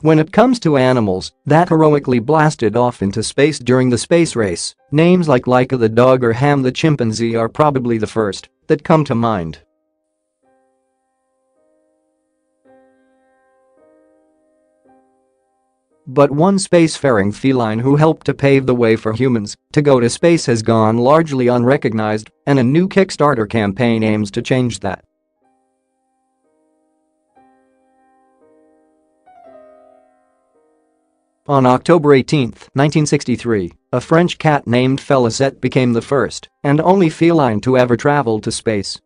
When it comes to animals that heroically blasted off into space during the space race, names like Laika the dog or Ham the chimpanzee are probably the first that come to mind. But one spacefaring feline who helped to pave the way for humans to go to space has gone largely unrecognized, and a new Kickstarter campaign aims to change that. On October 18, 1963, a French cat named Félicette became the first and only feline to ever travel to space.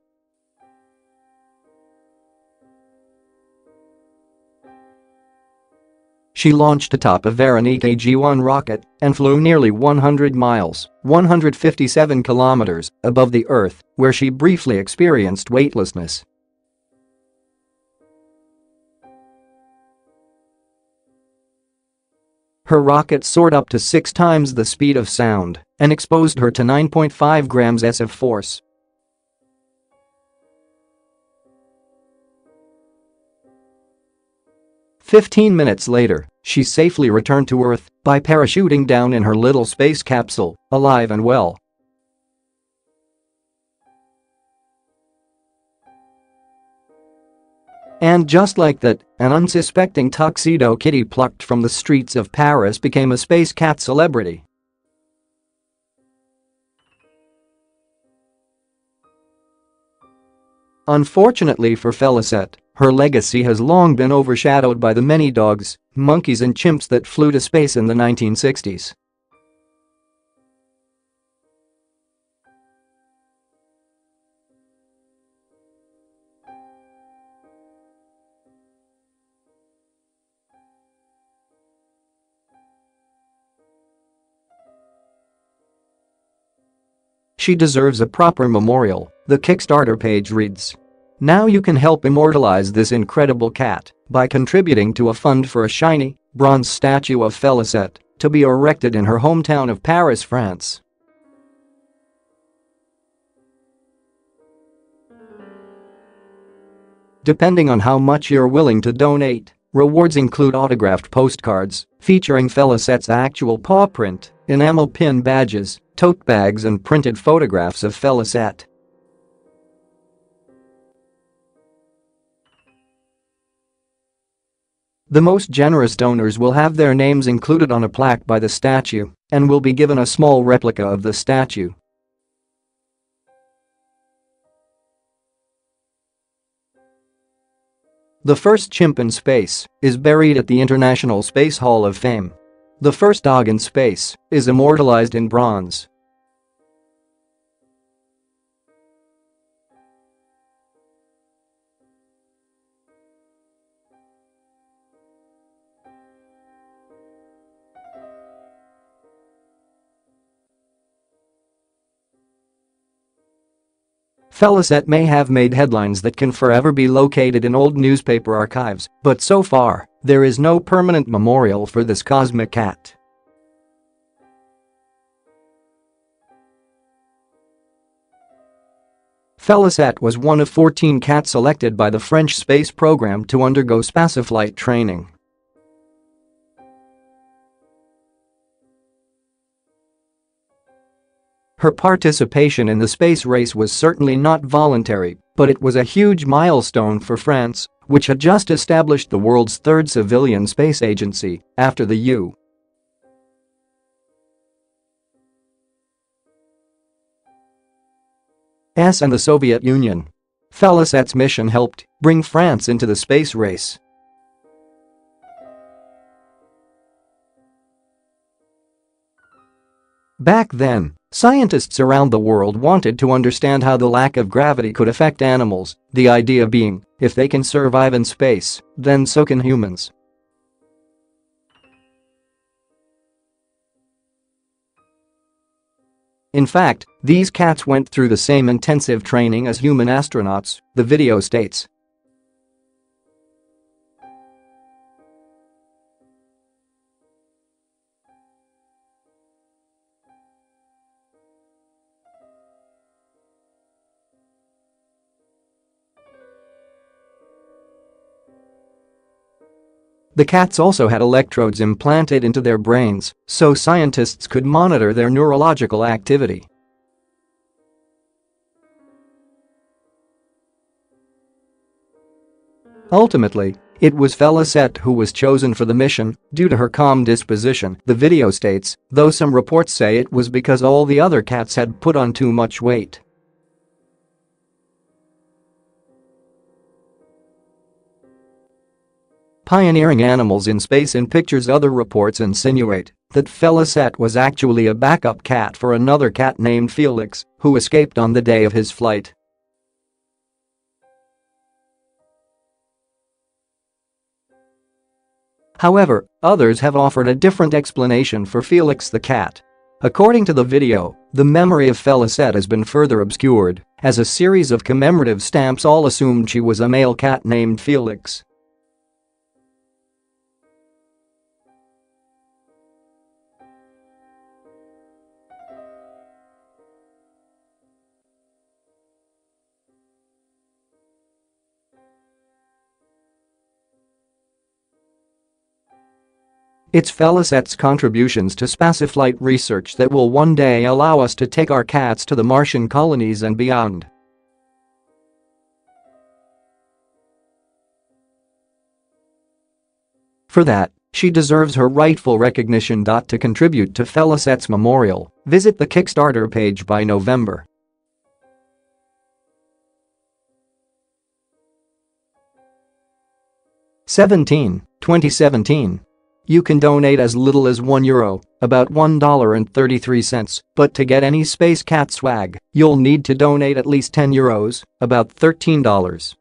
She launched atop a Véronique AG1 rocket and flew nearly 100 miles (157 kilometers) above the Earth, where she briefly experienced weightlessness. Her rocket soared up to 6 times the speed of sound and exposed her to 9.5 grams of force. "15 minutes later, she safely returned to Earth by parachuting down in her little space capsule, alive and well." And just like that, an unsuspecting tuxedo kitty plucked from the streets of Paris became a space cat celebrity. Unfortunately for Félicette, her legacy has long been overshadowed by the many dogs, monkeys and chimps that flew to space in the 1960s. She deserves a proper memorial, the Kickstarter page reads. Now you can help immortalize this incredible cat by contributing to a fund for a shiny, bronze statue of Félicette to be erected in her hometown of Paris, France. Depending on how much you're willing to donate, rewards include autographed postcards featuring Félicette's actual paw print, enamel pin badges, tote bags and printed photographs of Félicette. The most generous donors will have their names included on a plaque by the statue and will be given a small replica of the statue. The first chimp in space is buried at the International Space Hall of Fame. The first dog in space is immortalized in bronze. Félicette may have made headlines that can forever be located in old newspaper archives, but so far, there is no permanent memorial for this cosmic cat. Félicette was one of 14 cats selected by the French space program to undergo spaceflight training. Her participation in the space race was certainly not voluntary, but it was a huge milestone for France, which had just established the world's third civilian space agency after the U.S. and the Soviet Union. Félicette's mission helped bring France into the space race. Back then, scientists around the world wanted to understand how the lack of gravity could affect animals, the idea being, if they can survive in space, then so can humans. In fact, these cats went through the same intensive training as human astronauts, the video states. The cats also had electrodes implanted into their brains, so scientists could monitor their neurological activity. Ultimately, it was Félicette who was chosen for the mission due to her calm disposition, the video states, though some reports say it was because all the other cats had put on too much weight. Pioneering animals in space in pictures. Other reports insinuate that Félicette was actually a backup cat for another cat named Felix, who escaped on the day of his flight. However, others have offered a different explanation for Felix the cat. According to the video, the memory of Félicette has been further obscured, as a series of commemorative stamps all assumed she was a male cat named Felix. It's Félicette's contributions to spaceflight research that will one day allow us to take our cats to the Martian colonies and beyond. For that, she deserves her rightful recognition. To contribute to Félicette's memorial, visit the Kickstarter page by November. 2017. You can donate as little as €1, about $1.33, but to get any Space Cat swag, you'll need to donate at least €10, about $13.